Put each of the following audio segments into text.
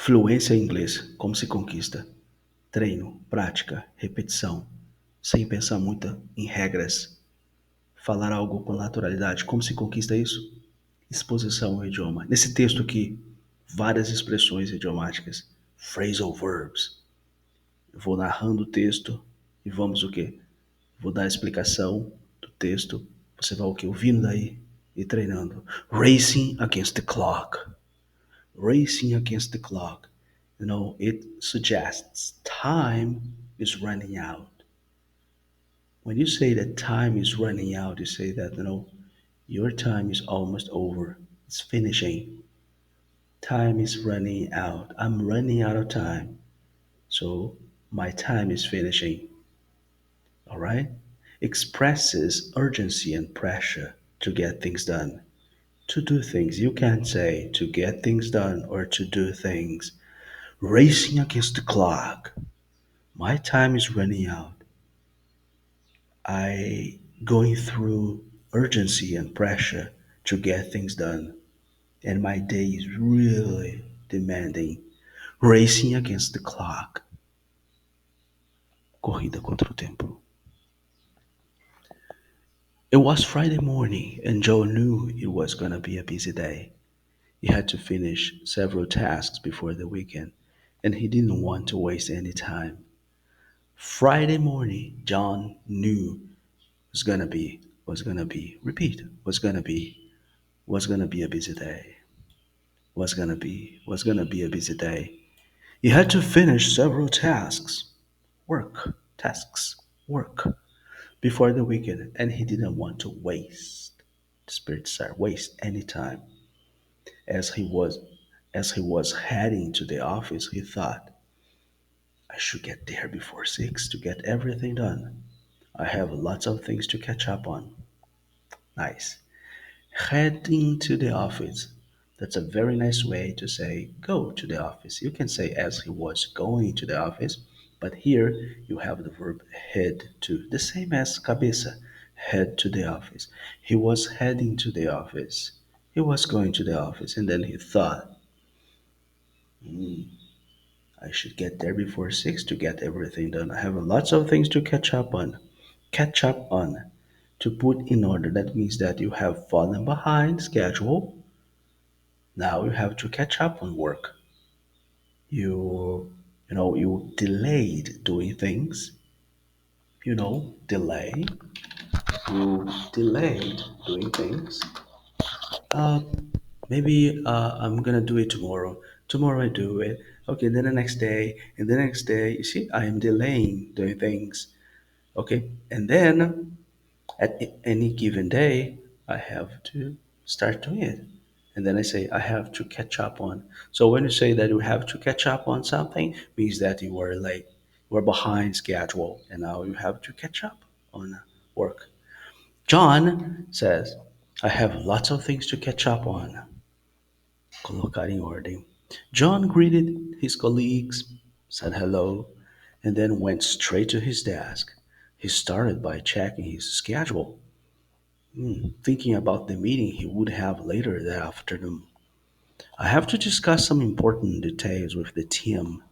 Fluência em inglês, como se conquista? Treino, prática, repetição, sem pensar muito em regras. Falar algo com naturalidade, como se conquista isso? Exposição ao idioma. Nesse texto aqui, várias expressões idiomáticas, phrasal verbs. Eu vou narrando o texto e vamos o quê? Vou dar a explicação do texto. Você vai o quê? Ouvindo daí e treinando. Racing against the clock. Racing against the clock. It suggests time is running out. When you say that time is running out, you say that, your time is almost over. It's finishing. Time is running out. I'm running out of time. So my time is finishing. All right? Expresses urgency and pressure to get things done. To do things. You can say to get things done or to do things. Racing against the clock. My time is running out. I going through urgency and pressure to get things done. And my day is really demanding. Racing against the clock. Corrida contra o tempo. It was Friday morning, and Joe knew it was gonna be a busy day. He had to finish several tasks before the weekend, and he didn't want to waste any time. Friday morning, John knew repeat, was gonna be a busy day. Was gonna be a busy day. He had to finish several work, before the weekend, and he didn't want to waste any time. As he was as he was heading to the office, he thought, I should get there before 6 to get everything done. I have lots of things to catch up on. Nice. Heading to the office. That's a very nice way to say go to the office. You can say as he was going to the office, but here you have the verb head to, the same as cabeça, head to the office. He was heading to the office. He was going to the office, and then he thought, I should get there before 6 to get everything done. I have lots of things to catch up on. Catch up on. To put in order, that means that you have fallen behind schedule. Now you have to catch up on work. You delayed doing things. Delay. You delayed doing things. Uh, Maybe I'm gonna do it tomorrow. Tomorrow I do it. Okay, then the next day, and the next day. You see, I am delaying doing things. Okay, and then at any given day, I have to start doing it. And then I say I have to catch up on. So when you say that you have to catch up on something, means that you were late, you were behind schedule, and now you have to catch up on work. John says, I have lots of things to catch up on. Colocar em ordem. John greeted his colleagues, said hello, and then went straight to his desk. He started by checking his schedule, thinking about the meeting he would have later that afternoon. I have to discuss some important details with the team,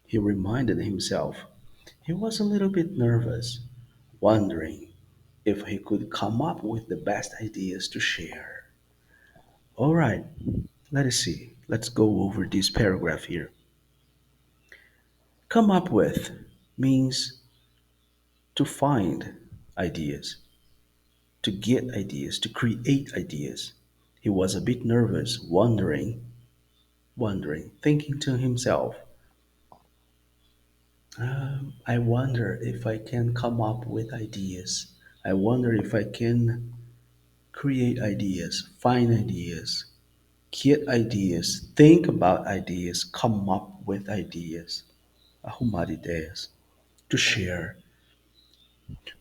he reminded himself. He was a little bit nervous, wondering if he could come up with the best ideas to share. All right, let us see. Let's go over this paragraph here. Come up with means to find ideas, to get ideas, to create ideas. He was a bit nervous, thinking to himself, I wonder if I can come up with ideas. I wonder if I can create ideas, find ideas, get ideas, think about ideas, come up with ideas, arrumar ideias, to share.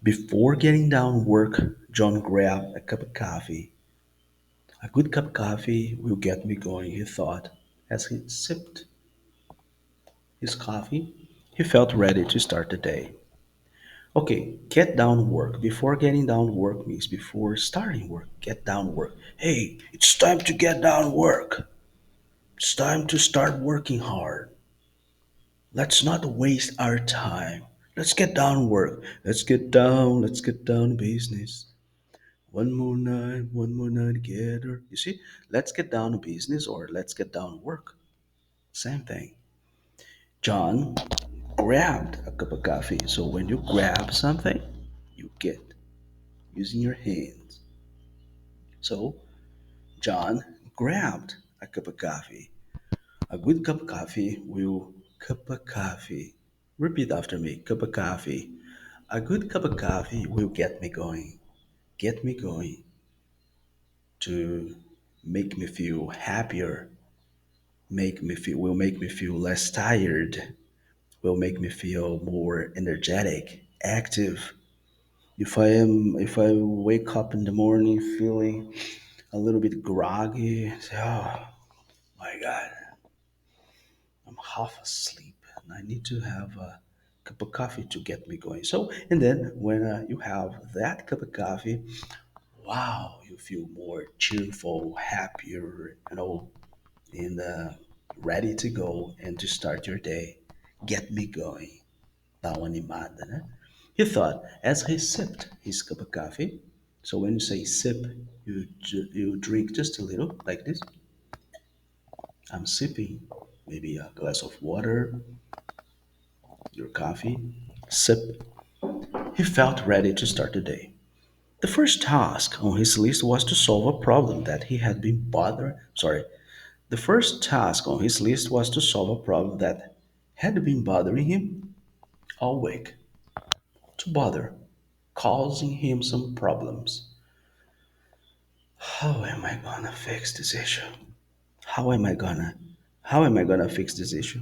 Before getting down work, John grabbed a cup of coffee. A good cup of coffee will get me going, he thought, as he sipped his coffee. He felt ready to start the day. Okay, get down work. Before getting down work means before starting work. Get down work. Hey, it's time to get down work. It's time to start working hard. Let's not waste our time. Let's get down to work. Let's get down to business. One more night together. You see, let's get down to business or let's get down to work. Same thing. John grabbed a cup of coffee. So when you grab something, you get using your hands. So John grabbed a cup of coffee. A good cup of coffee will cup of coffee. Repeat after me. Cup of coffee. A good cup of coffee will get me going. Get me going to make me feel happier. Make me feel less tired. Will make me feel more energetic, active. If I wake up in the morning feeling a little bit groggy, say, oh my God, I'm half asleep and I need to have a cup of coffee to get me going. So, and then when you have that cup of coffee, wow, you feel more cheerful, happier, and ready to go and to start your day. Get me going. Tão animada, né? He thought as he sipped his cup of coffee. So when you say sip, you drink just a little like this. I'm sipping maybe a glass of water, your coffee. Sip. He felt ready to start the day. The first task on his list was to solve a problem that he had been bothering. Sorry. The first task on his list was to solve a problem that had been bothering him all week. To bother, causing him some problems. How am I gonna fix this issue? How am I gonna how am I gonna fix this issue?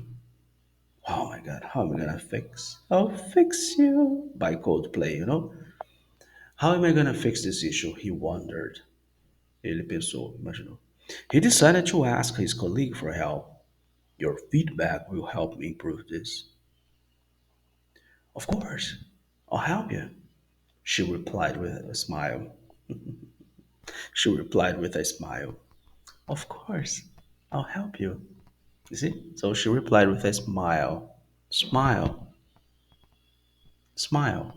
Oh my god, how am I gonna fix? I'll fix you by Coldplay. How am I gonna fix this issue? He wondered. Ele pensou, imaginou. He decided to ask his colleague for help. Your feedback will help me improve this. Of course, I'll help you, she replied with a smile. She replied with a smile. Of course, I'll help you. You see? So she replied with a smile. Smile. Smile.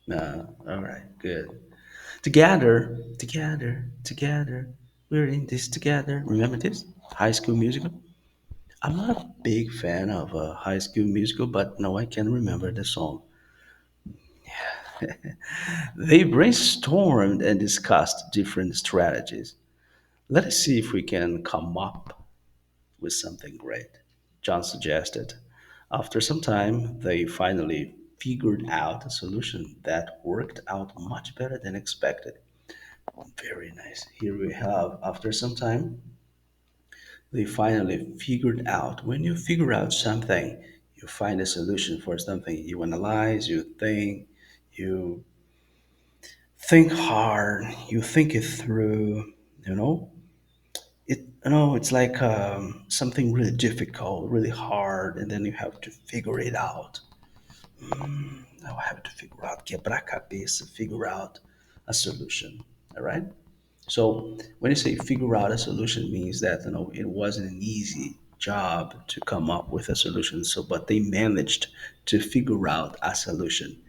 All right, good. Together. We're in this together. Remember this? High School Musical? I'm not a big fan of High School Musical, but no, I can remember the song. They brainstormed and discussed different strategies. Let us see if we can come up with something great, John suggested. After some time, they finally figured out a solution that worked out much better than expected. Very nice. Here we have, after some time, they finally figured out. When you figure out something, you find a solution for something. You analyze, you think hard, you think it through, you know? It's like something really difficult, really hard, and then you have to figure it out. Now I have to figure out, quebrar a cabeça, figure out a solution. All right. So when you say figure out a solution, means that it wasn't an easy job to come up with a solution. So, but they managed to figure out a solution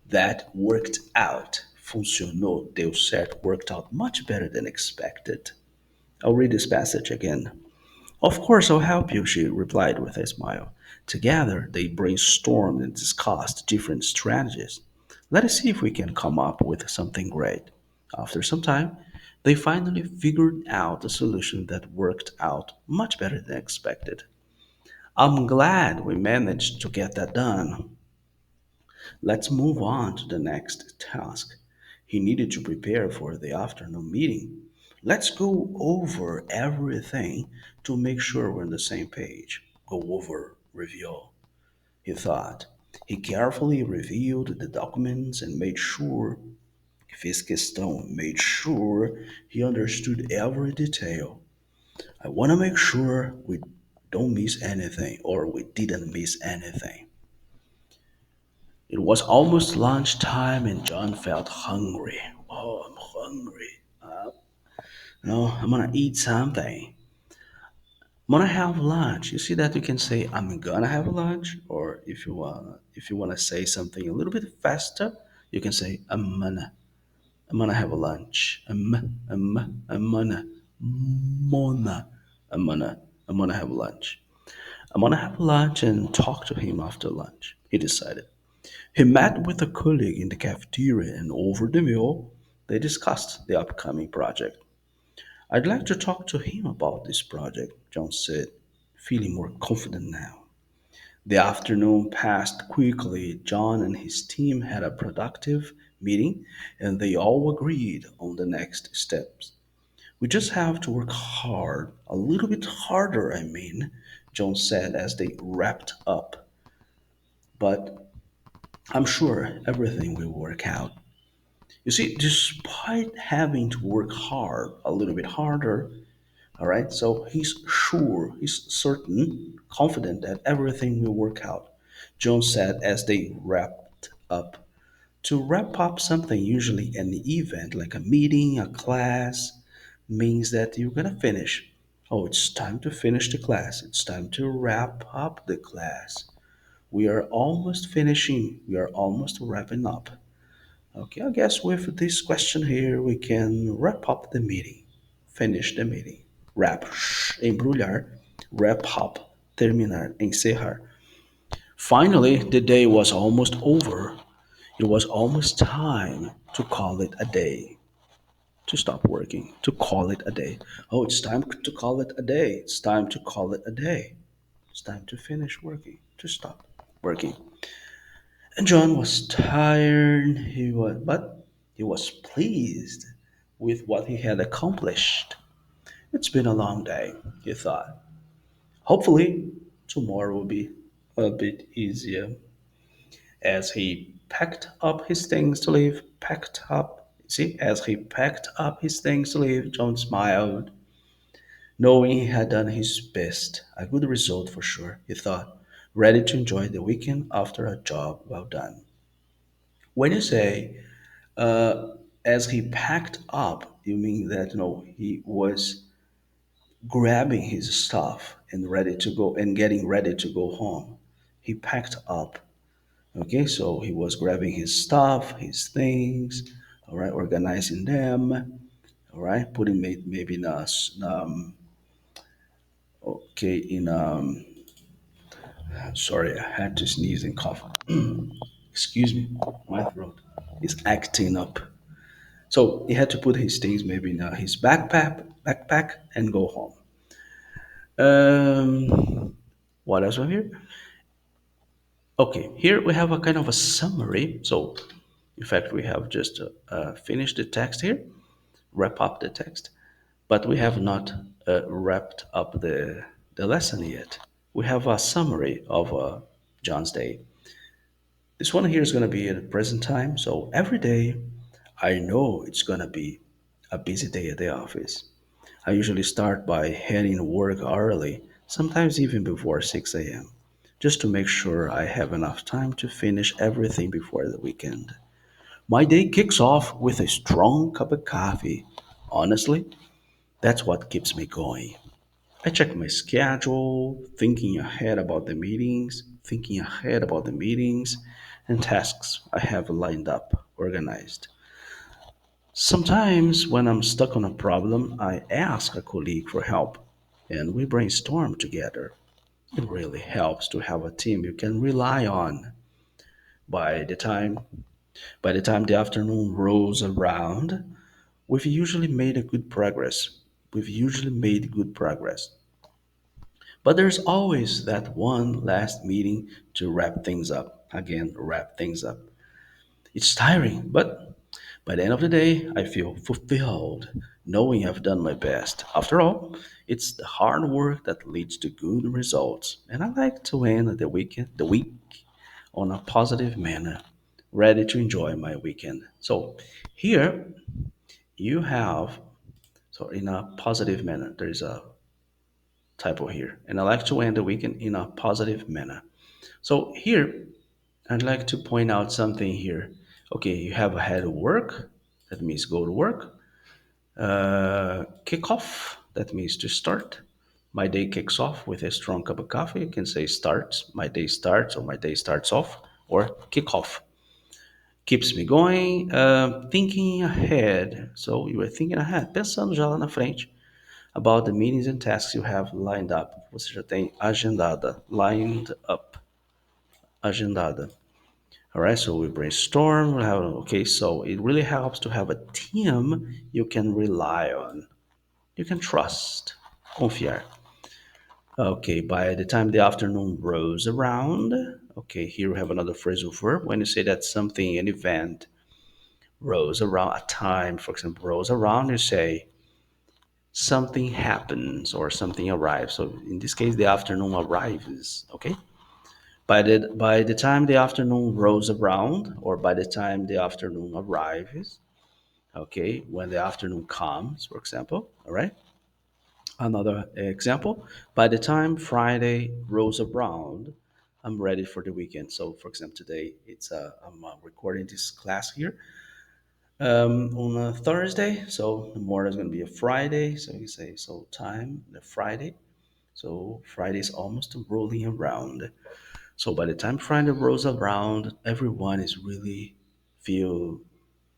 that worked out. Funcionou, deu certo, worked out much better than expected. I'll read this passage again. Of course, I'll help you, she replied with a smile. Together, they brainstormed and discussed different strategies. Let us see if we can come up with something great. After some time, they finally figured out a solution that worked out much better than expected. I'm glad we managed to get that done. Let's move on to the next task. He needed to prepare for the afternoon meeting. Let's go over everything to make sure we're on the same page. Go over, review, he thought. He carefully reviewed the documents and made sure, fez questão, made sure he understood every detail. I want to make sure we don't miss anything or we didn't miss anything. It was almost lunchtime and John felt hungry. Oh, I'm hungry. I'm gonna eat something. I'm gonna have lunch. You see that you can say I'm gonna have lunch, or if you wanna say something a little bit faster, you can say I'm gonna have a lunch. Mona, I'm gonna I'm gonna have lunch. I'm gonna have lunch and talk to him after lunch. He decided. He met with a colleague in the cafeteria, and over the meal, they discussed the upcoming project. I'd like to talk to him about this project, John said, feeling more confident now. The afternoon passed quickly. John and his team had a productive meeting, and they all agreed on the next steps. We just have to work hard, a little bit harder, I mean, John said as they wrapped up. But I'm sure everything will work out. You see, despite having to work hard, a little bit harder, all right, so he's sure, he's certain, confident that everything will work out, John said as they wrapped up. To wrap up something, usually an event like a meeting, a class, means that you're gonna finish. Oh, it's time to finish the class. It's time to wrap up the class. We are almost finishing. We are almost wrapping up. Okay, I guess with this question here, we can wrap up the meeting. Finish the meeting. Wrap, embrulhar, wrap up, terminar, encerrar. Finally, the day was almost over. It was almost time to call it a day, to stop working, to call it a day. Oh, it's time to call it a day. It's time to call it a day. It's time to finish working, to stop working. And John was tired, but he was pleased with what he had accomplished. It's been a long day, he thought. Hopefully, tomorrow will be a bit easier. As he packed up his things to leave, as he packed up his things to leave, John smiled, knowing he had done his best. A good result for sure, he thought, ready to enjoy the weekend after a job well done. When you say, as he packed up, you mean that he was grabbing his stuff and ready to go and getting ready to go home. He packed up. Okay, so he was grabbing his stuff, his things, all right, organizing them, all right, putting maybe in okay, sorry, I had to sneeze and cough. Excuse me, my throat is acting up. So he had to put his things maybe in his backpack, and go home. What else are here? Okay, here we have a kind of a summary. So, in fact, we have just finished the text here, wrap up the text, but we have not wrapped up the lesson yet. We have a summary of John's day. This one here is going to be at the present time. So every day, I know it's going to be a busy day at the office. I usually start by heading to work early, sometimes even before 6 a.m., just to make sure I have enough time to finish everything before the weekend. My day kicks off with a strong cup of coffee. Honestly, that's what keeps me going. I check my schedule, thinking ahead about the meetings and tasks I have lined up, organized. Sometimes, when I'm stuck on a problem, I ask a colleague for help and we brainstorm together. It really helps to have a team you can rely on. By the time by the time the afternoon rolls around, we've usually made a good progress. We've usually made good progress. But there's always that one last meeting to wrap things up. Again, wrap things up. It's tiring, but by the end of the day, I feel fulfilled, knowing I've done my best. After all, it's the hard work that leads to good results, and I like to end the week on a positive manner, ready to enjoy my weekend. So here you have, so in a positive manner, there is a typo here, and I like to end the weekend in a positive manner. So here I'd like to point out something here. Okay, you have had work, that means go to work. Kick off, that means to start. My day kicks off with a strong cup of coffee. You can say starts, my day starts, or my day starts off, or kick off. Keeps me going, thinking ahead. So you are thinking ahead, pensando já lá na frente, about the meetings and tasks you have lined up. Você já tem agendada, lined up, agendada. All right, so we brainstorm. We have, okay, so it really helps to have a team you can rely on, you can trust, confiar. Okay, by the time the afternoon rolls around, okay, here we have another phrasal verb. When you say that something, an event, rolls around, a time, for example, rolls around, you say something happens or something arrives. So in this case, the afternoon arrives. Okay, by the time the afternoon rolls around, or by the time the afternoon arrives. Okay, when the afternoon comes, for example. All right. Another example, by the time Friday rolls around, I'm ready for the weekend. So, for example, today I'm recording this class here on a Thursday. So tomorrow is going to be a Friday. So you say so time the Friday. So Friday is almost rolling around. So by the time Friday rolls around, everyone is really feel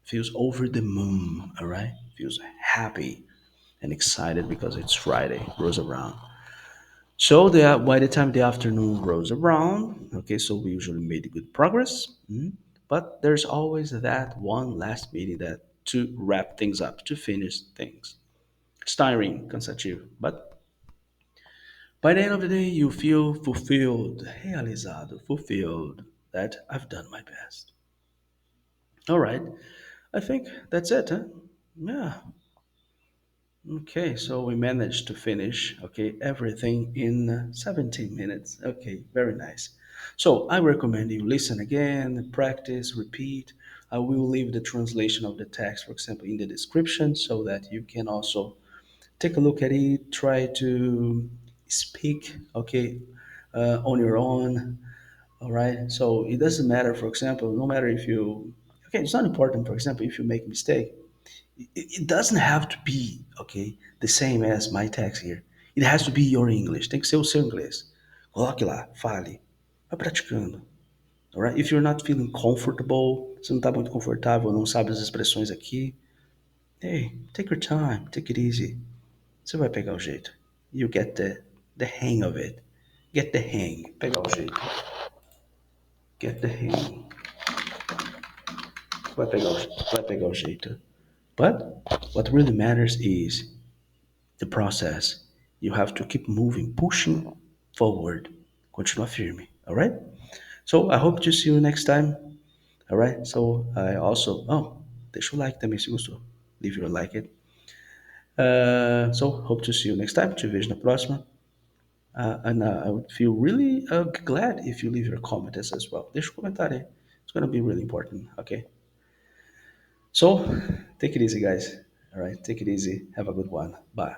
feels over the moon. All right, feels happy and excited because it's Friday rolls around. So by the time the afternoon rolls around, okay, so we usually made good progress, but there's always that one last meeting that to wrap things up, to finish things. It's tiring, cansativo, but by the end of the day, you feel fulfilled, realizado, fulfilled, that I've done my best. All right, I think that's it, huh? Yeah. Okay, so we managed to finish, okay, everything in 17 minutes. Okay, very nice. So I recommend you listen again, practice, repeat. I will leave the translation of the text, for example, in the description so that you can also take a look at it, try to speak, okay, on your own. All right. So it doesn't matter, for example, no matter if you, okay, it's not important, for example, if you make a mistake it doesn't have to be, okay, the same as my text here. It has to be your English. Tem que ser o seu inglês. Coloque lá, fale. Vai praticando. Alright? If you're not feeling comfortable, você não está muito confortável, não sabe as expressões aqui, hey, take your time, take it easy. Você vai pegar o jeito. You get the hang of it. Get the hang. Pegar o jeito. Get the hang. Vai pegar o jeito. But what really matters is the process. You have to keep moving, pushing forward. Continua firme. All right? So I hope to see you next time. All right? So I also, deixa o like também se gostou. Leave your like it. So hope to see you next time. Te vejo na próxima. And I would feel really glad if you leave your comment as well. Deixa um comentário aí. It's going to be really important. Okay? So take it easy, guys. All right? Take it easy. Have a good one. Bye.